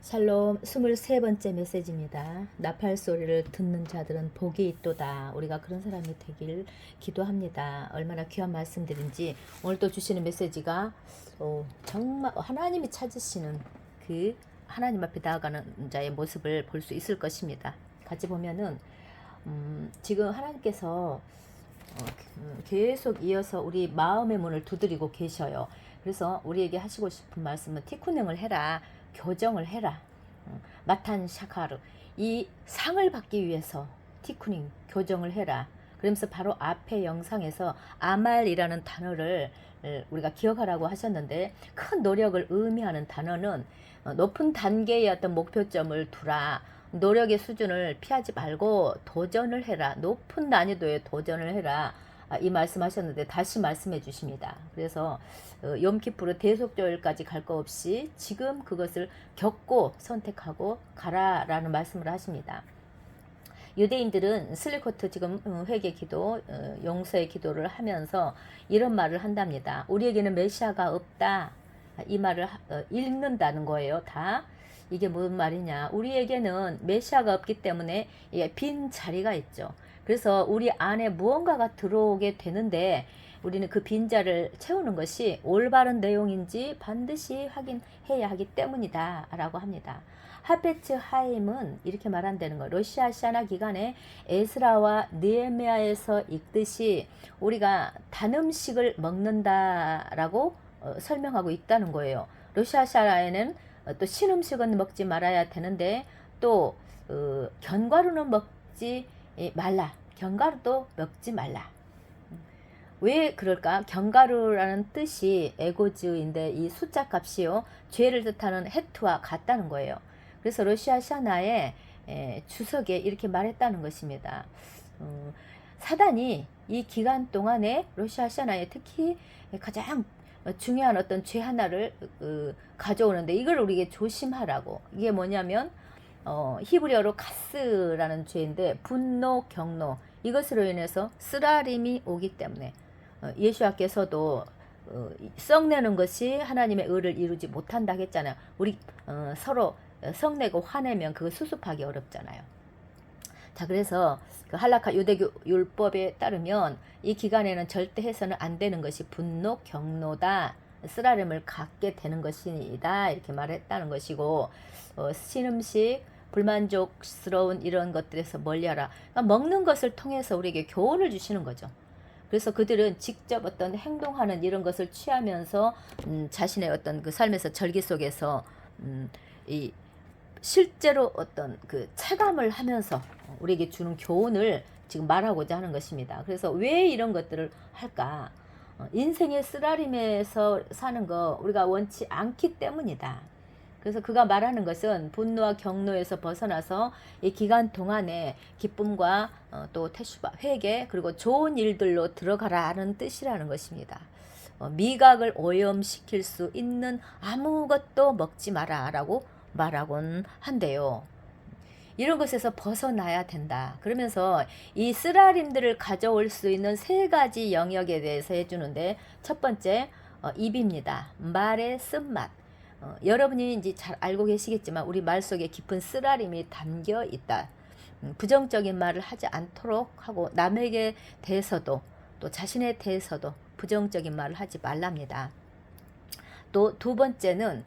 샬롬 23번째 메시지입니다. 나팔 소리를 듣는 자들은 복이 있도다. 우리가 그런 사람이 되길 기도합니다. 얼마나 귀한 말씀들인지 오늘 또 주시는 메시지가 정말 하나님이 찾으시는 그 하나님 앞에 나아가는 자의 모습을 볼 수 있을 것입니다. 같이 보면은 지금 하나님께서 계속 이어서 우리 마음의 문을 두드리고 계셔요. 그래서 우리에게 하시고 싶은 말씀은 티쿠닝을 해라. 교정을 해라. 마탄 샤카르. 이 상을 받기 위해서 티쿠닝 교정을 해라. 그러면서 바로 앞에 영상에서 아말이라는 단어를 우리가 기억하라고 하셨는데, 큰 노력을 의미하는 단어는 높은 단계의 어떤 목표점을 두라. 노력의 수준을 피하지 말고 도전을 해라. 높은 난이도의 도전을 해라. 이 말씀하셨는데 다시 말씀해 주십니다. 그래서 욤키푸르 대속절까지 갈 거 없이 지금 그것을 겪고 선택하고 가라라는 말씀을 하십니다. 유대인들은 슬리코트 지금 회개 기도, 용서의 기도를 하면서 이런 말을 한답니다. 우리에게는 메시아가 없다. 이 말을 읽는다는 거예요. 다. 이게 무슨 말이냐. 우리에게는 메시아가 없기 때문에 빈 자리가 있죠. 그래서 우리 안에 무언가가 들어오게 되는데 우리는 그 빈자를 채우는 것이 올바른 내용인지 반드시 확인해야 하기 때문이다 라고 합니다. 하페츠 하임은 이렇게 말한다는 거. 러시아 시아나 기간에 에스라와 느헤미야에서 읽듯이 우리가 단 음식을 먹는다라고 설명하고 있다는 거예요. 러시아 시아나에는 또 신음식은 먹지 말아야 되는데 또 견과류는 먹지 말라. 견과류도 먹지 말라. 왜 그럴까? 견과류라는 뜻이 에고즈인데 이 숫자 값이요, 죄를 뜻하는 헤트와 같다는 거예요. 그래서 러시아 샤나의 주석에 이렇게 말했다는 것입니다. 사단이 이 기간 동안에 러시아 샤나에 특히 가장 중요한 어떤 죄 하나를 가져오는데, 이걸 우리에게 조심하라고. 이게 뭐냐면 히브리어로 카스라는 죄인데, 분노, 경노, 이것으로 인해서 쓰라림이 오기 때문에 예수와께서도 썩내는 것이 하나님의 의를 이루지 못한다 했잖아요. 우리 서로 성내고 화내면 그거 수습하기 어렵잖아요. 자, 그래서 그 할라카 유대교 율법에 따르면 이 기간에는 절대 해서는 안 되는 것이 분노, 경노다. 쓰라림을 갖게 되는 것이다. 이렇게 말했다는 것이고, 신음식, 불만족스러운 이런 것들에서 멀리하라. 그러니까 먹는 것을 통해서 우리에게 교훈을 주시는 거죠. 그래서 그들은 직접 어떤 행동하는 이런 것을 취하면서 자신의 어떤 그 삶에서 절기 속에서 이 실제로 어떤 그 체감을 하면서 우리에게 주는 교훈을 지금 말하고자 하는 것입니다. 그래서 왜 이런 것들을 할까? 인생의 쓰라림에서 사는 거 우리가 원치 않기 때문이다. 그래서 그가 말하는 것은 분노와 경노에서 벗어나서 이 기간 동안에 기쁨과 또 테슈바, 회개, 그리고 좋은 일들로 들어가라는 뜻이라는 것입니다. 미각을 오염시킬 수 있는 아무것도 먹지 마라 라고 말하곤 한대요. 이런 것에서 벗어나야 된다. 그러면서 이 쓰라림들을 가져올 수 있는 3가지 영역에 대해서 해주는데, 첫 번째 입입니다. 말의 쓴맛. 여러분이 이제 잘 알고 계시겠지만 우리 말 속에 깊은 쓰라림이 담겨 있다. 부정적인 말을 하지 않도록 하고, 남에게 대해서도 또 자신에 대해서도 부정적인 말을 하지 말랍니다. 또 두 번째는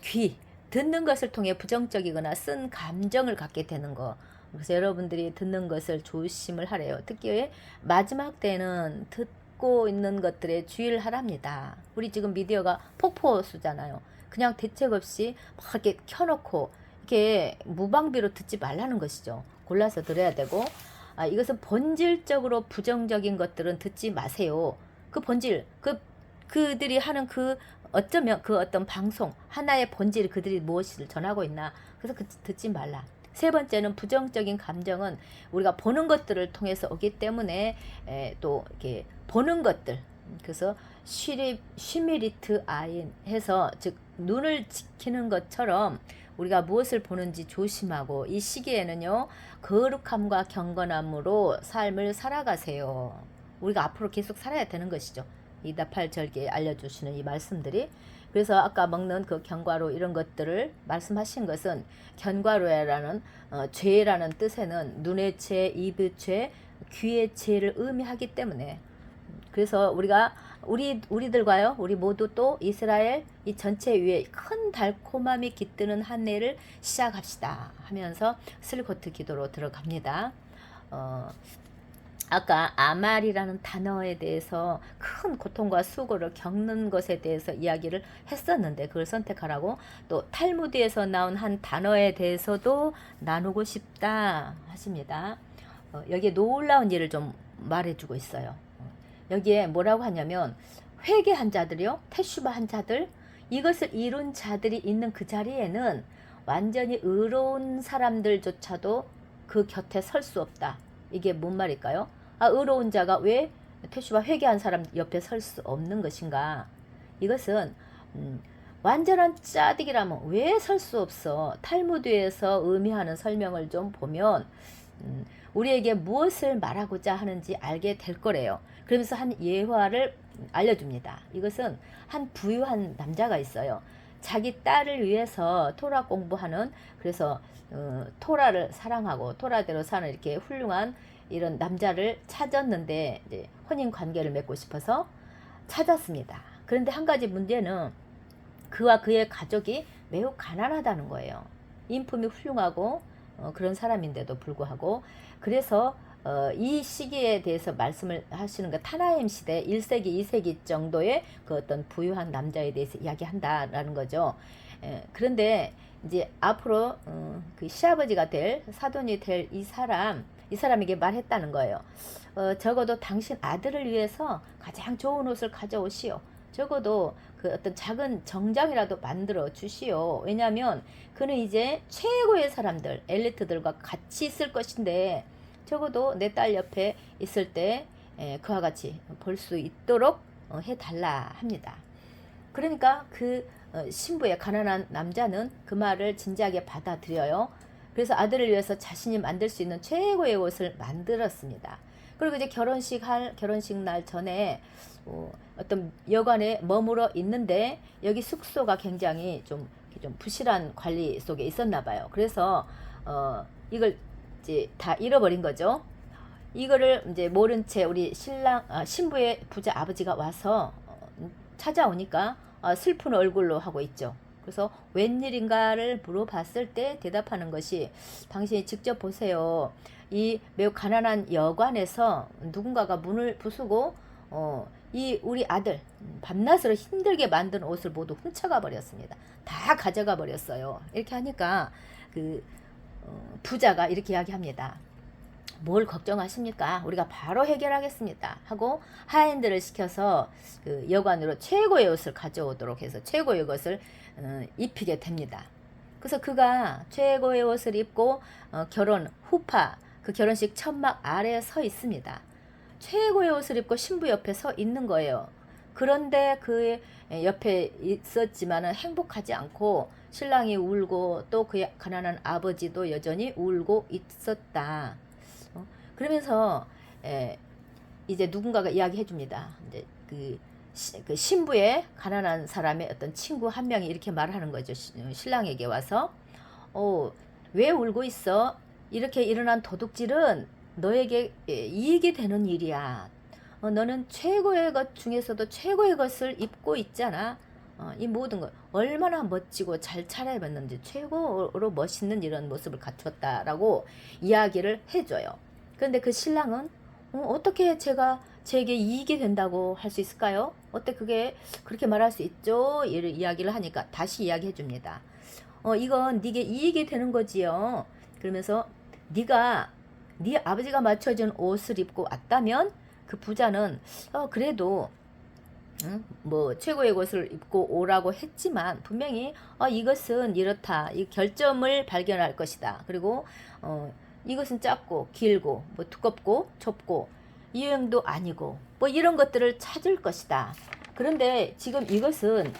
귀. 듣는 것을 통해 부정적이거나 쓴 감정을 갖게 되는 거. 그래서 여러분들이 듣는 것을 조심을 하래요. 특히 마지막 때는 듣고 있는 것들에 주의를 하랍니다. 우리 지금 미디어가 폭포수잖아요. 그냥 대책 없이 막 이렇게 켜놓고 이렇게 무방비로 듣지 말라는 것이죠. 골라서 들어야 되고, 이것은 본질적으로 부정적인 것들은 듣지 마세요. 그 본질, 그들이 하는 어쩌면 그 어떤 방송 하나의 본질이 그들이 무엇을 전하고 있나, 그래서 듣지 말라. 세 번째는 부정적인 감정은 우리가 보는 것들을 통해서 오기 때문에 또 이렇게 보는 것들, 그래서 쉬미리트 아인 해서, 즉 눈을 지키는 것처럼 우리가 무엇을 보는지 조심하고, 이 시기에는요 거룩함과 경건함으로 삶을 살아가세요. 우리가 앞으로 계속 살아야 되는 것이죠. 이 나팔절기에 알려주시는 이 말씀들이. 그래서 아까 먹는 그 견과류 이런 것들을 말씀하신 것은 견과류라는 죄라는 뜻에는 눈의 죄, 입의 죄, 귀의 죄를 의미하기 때문에 그래서 우리들과요 우리 모두 또 이스라엘 이 전체 위에 큰 달콤함이 깃드는 한 해를 시작합시다 하면서 슬코트 기도로 들어갑니다. 아까 아말이라는 단어에 대해서 큰 고통과 수고를 겪는 것에 대해서 이야기를 했었는데 그걸 선택하라고 또 탈무드에서 나온 한 단어에 대해서도 나누고 싶다 하십니다. 여기에 놀라운 일을 좀 말해주고 있어요. 여기에 뭐라고 하냐면 회개한 자들이요 테슈바한 자들 이것을 이룬 자들이 있는 그 자리에는 완전히 의로운 사람들조차도 그 곁에 설 수 없다. 이게 뭔 말일까요? 의로운 자가 왜 테슈바 회개한 사람 옆에 설 수 없는 것인가? 이것은 완전한 짜득이라면 왜 설 수 없어? 탈무드에서 의미하는 설명을 좀 보면 우리에게 무엇을 말하고자 하는지 알게 될 거래요. 그러면서 한 예화를 알려줍니다. 이것은 한 부유한 남자가 있어요. 자기 딸을 위해서 토라 공부하는 그래서 토라를 사랑하고 토라대로 사는 이렇게 훌륭한 이런 남자를 찾았는데 이제 혼인 관계를 맺고 싶어서 찾았습니다. 그런데 한 가지 문제는 그와 그의 가족이 매우 가난하다는 거예요. 인품이 훌륭하고 그런 사람인데도 불구하고 그래서 이 시기에 대해서 말씀을 하시는 거 타나임 시대 1세기 2세기 정도의 그 어떤 부유한 남자에 대해서 이야기한다라는 거죠. 그런데 이제 앞으로 그 시아버지가 될 사돈이 될 이 사람에게 말했다는 거예요. 적어도 당신 아들을 위해서 가장 좋은 옷을 가져오시오. 적어도 그 어떤 작은 정장이라도 만들어 주시오. 왜냐하면 그는 이제 최고의 사람들, 엘리트들과 같이 있을 것인데 적어도 내 딸 옆에 있을 때 그와 같이 볼 수 있도록 해달라 합니다. 그러니까 그 신부의 가난한 남자는 그 말을 진지하게 받아들여요. 그래서 아들을 위해서 자신이 만들 수 있는 최고의 옷을 만들었습니다. 그리고 이제 결혼식 날 전에 어떤 여관에 머물러 있는데 여기 숙소가 굉장히 좀 부실한 관리 속에 있었나 봐요. 그래서 이걸 이제 다 잃어버린 거죠. 이거를 이제 모른 채 우리 신부의 부자 아버지가 와서 찾아오니까 슬픈 얼굴로 하고 있죠. 그래서 웬일인가를 물어봤을 때 대답하는 것이 당신이 직접 보세요. 이 매우 가난한 여관에서 누군가가 문을 부수고 이 우리 아들 밤낮으로 힘들게 만든 옷을 모두 훔쳐가 버렸습니다. 다 가져가 버렸어요. 이렇게 하니까 그 부자가 이렇게 이야기합니다. 뭘 걱정하십니까? 우리가 바로 해결하겠습니다. 하고 하인들을 시켜서 그 여관으로 최고의 옷을 가져오도록 해서 최고의 옷을 입히게 됩니다. 그래서 그가 최고의 옷을 입고 결혼 후파 그 결혼식 천막 아래에 서 있습니다. 최고의 옷을 입고 신부 옆에 서 있는 거예요. 그런데 그 옆에 있었지만은 행복하지 않고 신랑이 울고 또 그의 가난한 아버지도 여전히 울고 있었다. 그러면서 이제 누군가가 이야기해 줍니다. 이제 그 신부의 가난한 사람의 어떤 친구 한 명이 이렇게 말하는 거죠. 신랑에게 와서 왜 울고 있어? 이렇게 일어난 도둑질은 너에게 이익이 되는 일이야. 너는 최고의 것 중에서도 최고의 것을 입고 있잖아. 이 모든 것 얼마나 멋지고 잘 차려입었는지 최고로 멋있는 이런 모습을 갖췄다라고 이야기를 해줘요. 그런데 그 신랑은 어떻게 제게 이익이 된다고 할 수 있을까요? 어떻게 그게 그렇게 말할 수 있죠? 이를 이야기를 하니까 다시 이야기해 줍니다. 이건 네게 이익이 되는 거지요. 그러면서 네가 네 아버지가 맞춰준 옷을 입고 왔다면 그 부자는 그래도 뭐 최고의 것을 입고 오라고 했지만 분명히 이것은 이렇다 이 결점을 발견할 것이다. 그리고 이것은 작고 길고 뭐 두껍고 좁고 유행도 아니고 뭐 이런 것들을 찾을 것이다. 그런데 지금 이것은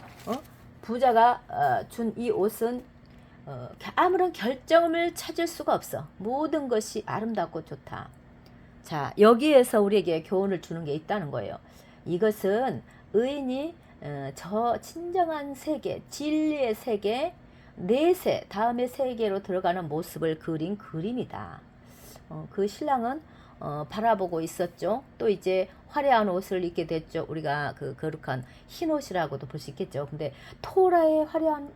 부자가 준 이 옷은 아무런 결점을 찾을 수가 없어. 모든 것이 아름답고 좋다. 자, 여기에서 우리에게 교훈을 주는 게 있다는 거예요. 이것은 의인이 저 진정한 세계, 진리의 세계, 내세, 다음의 세계로 들어가는 모습을 그린 그림이다. 그 신랑은 바라보고 있었죠. 또 이제 화려한 옷을 입게 됐죠. 우리가 그 거룩한 흰 옷이라고도 볼 수 있겠죠. 근데 토라의 화려한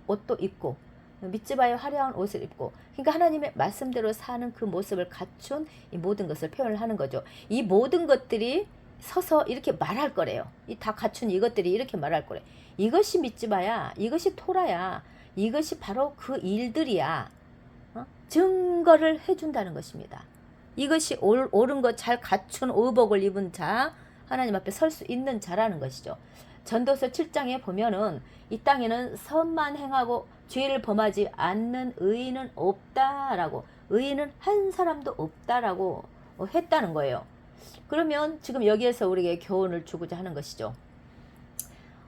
옷도 입고 밑지바의 화려한 옷을 입고, 그러니까 하나님의 말씀대로 사는 그 모습을 갖춘 이 모든 것을 표현을 하는 거죠. 이 모든 것들이 서서 이렇게 말할 거래요. 이 다 갖춘 이것들이 이렇게 말할 거래. 이것이 밑지바야. 이것이 토라야. 이것이 바로 그 일들이야. 증거를 해준다는 것입니다. 이것이 옳은 것 잘 갖춘 의복을 입은 자, 하나님 앞에 설 수 있는 자라는 것이죠. 전도서 7장에 보면은 이 땅에는 선만 행하고 죄를 범하지 않는 의인은 없다라고, 의인은 한 사람도 없다라고 했다는 거예요. 그러면 지금 여기에서 우리에게 교훈을 주고자 하는 것이죠.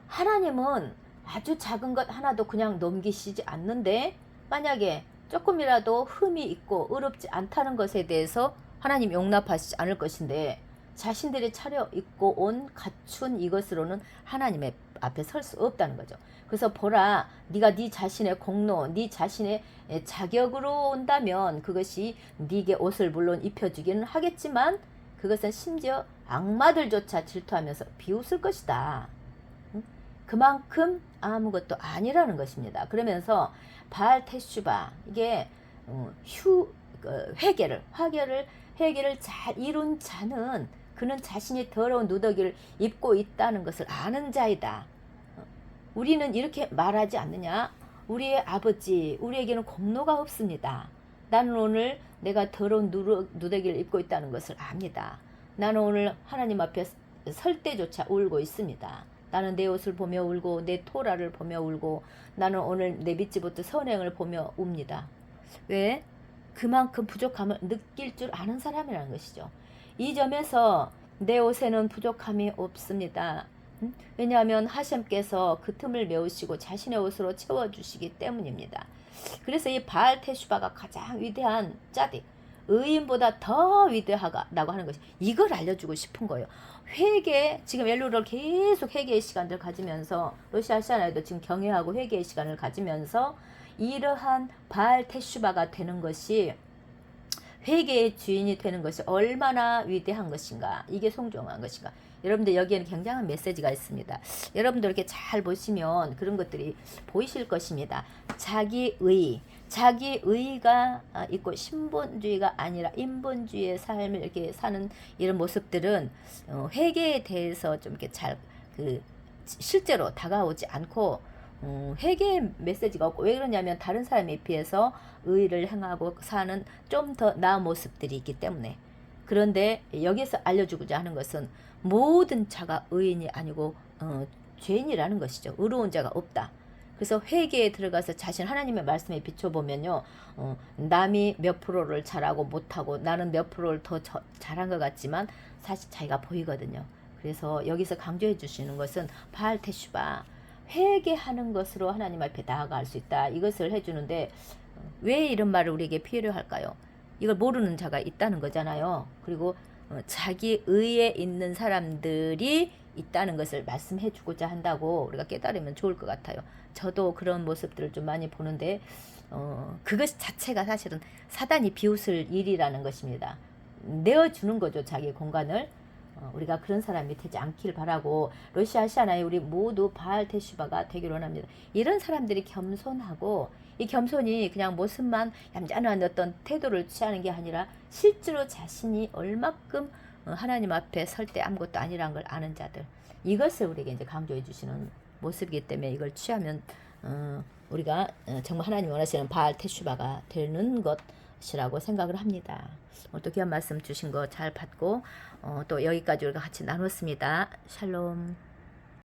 하나님은 아주 작은 것 하나도 그냥 넘기시지 않는데, 만약에 조금이라도 흠이 있고 의롭지 않다는 것에 대해서 하나님 용납하시지 않을 것인데, 자신들이 차려입고 온 갖춘 이것으로는 하나님의 앞에 설 수 없다는 거죠. 그래서 보라, 네가 네 자신의 공로, 네 자신의 자격으로 온다면 그것이 네게 옷을 물론 입혀주기는 하겠지만, 그것은 심지어 악마들조차 질투하면서 비웃을 것이다. 그만큼 아무것도 아니라는 것입니다. 그러면서 바알 테슈바, 이게 회개를 잘 이룬 자는, 그는 자신이 더러운 누더기를 입고 있다는 것을 아는 자이다. 우리는 이렇게 말하지 않느냐? 우리의 아버지, 우리에게는 공로가 없습니다. 나는 오늘 내가 더러운 누더기를 입고 있다는 것을 압니다. 나는 오늘 하나님 앞에 설 때조차 울고 있습니다. 나는 내 옷을 보며 울고 내 토라를 보며 울고, 나는 오늘 내 밑지부터 선행을 보며 웁니다. 왜? 그만큼 부족함을 느낄 줄 아는 사람이라는 것이죠. 이 점에서 내 옷에는 부족함이 없습니다. 왜냐하면 하셴께서 그 틈을 메우시고 자신의 옷으로 채워주시기 때문입니다. 그래서 이 바알 테슈바가 가장 위대한 짜딕, 의인보다 더 위대하다고 하는 것이, 이걸 알려주고 싶은 거예요. 회개, 지금 엘루를 계속 회개의 시간을 가지면서, 러시아 시아나에도 지금 경외하고 회개의 시간을 가지면서 이러한 바알 테슈바가 되는 것이, 회개의 주인이 되는 것이 얼마나 위대한 것인가, 이게 송종한 것인가. 여러분들 여기에는 굉장한 메시지가 있습니다. 여러분들 이렇게 잘 보시면 그런 것들이 보이실 것입니다. 자기의가 있고 신본주의가 아니라 인본주의의 삶을 이렇게 사는 이런 모습들은 회개에 대해서 좀 이렇게 잘 실제로 다가오지 않고, 회개의 메시지가 없고, 왜 그러냐면 다른 사람에 비해서 의를 행하고 사는 좀 더 나은 모습들이 있기 때문에. 그런데 여기서 알려주고자 하는 것은 모든 자가 의인이 아니고 죄인이라는 것이죠. 의로운 자가 없다. 그래서 회개에 들어가서 자신 하나님의 말씀에 비춰보면요, 남이 몇 프로를 잘하고 못하고 나는 몇 프로를 더 잘한 것 같지만 사실 차이가 보이거든요. 그래서 여기서 강조해 주시는 것은 바알 테슈바, 회개하는 것으로 하나님 앞에 나아갈 수 있다, 이것을 해주는데, 왜 이런 말을 우리에게 필요할까요? 이걸 모르는 자가 있다는 거잖아요. 그리고 자기 의에 있는 사람들이 있다는 것을 말씀해 주고자 한다고 우리가 깨달으면 좋을 것 같아요. 저도 그런 모습들을 좀 많이 보는데, 그것 자체가 사실은 사단이 비웃을 일이라는 것입니다. 내어주는 거죠, 자기 공간을. 우리가 그런 사람이 되지 않길 바라고, 러시아 시아나에 우리 모두 바알 테슈바가 되기를 원합니다. 이런 사람들이 겸손하고, 이 겸손이 그냥 모습만 얌전한 어떤 태도를 취하는 게 아니라 실제로 자신이 얼마큼 하나님 앞에 설 때 아무것도 아니라는 걸 아는 자들, 이것을 우리에게 이제 강조해 주시는 모습이기 때문에 이걸 취하면 우리가 정말 하나님 원하시는 바알 테슈바가 되는 것이라고 생각을 합니다. 또 귀한 말씀 주신 거 잘 받고 또 여기까지 우리가 같이 나눴습니다. 샬롬.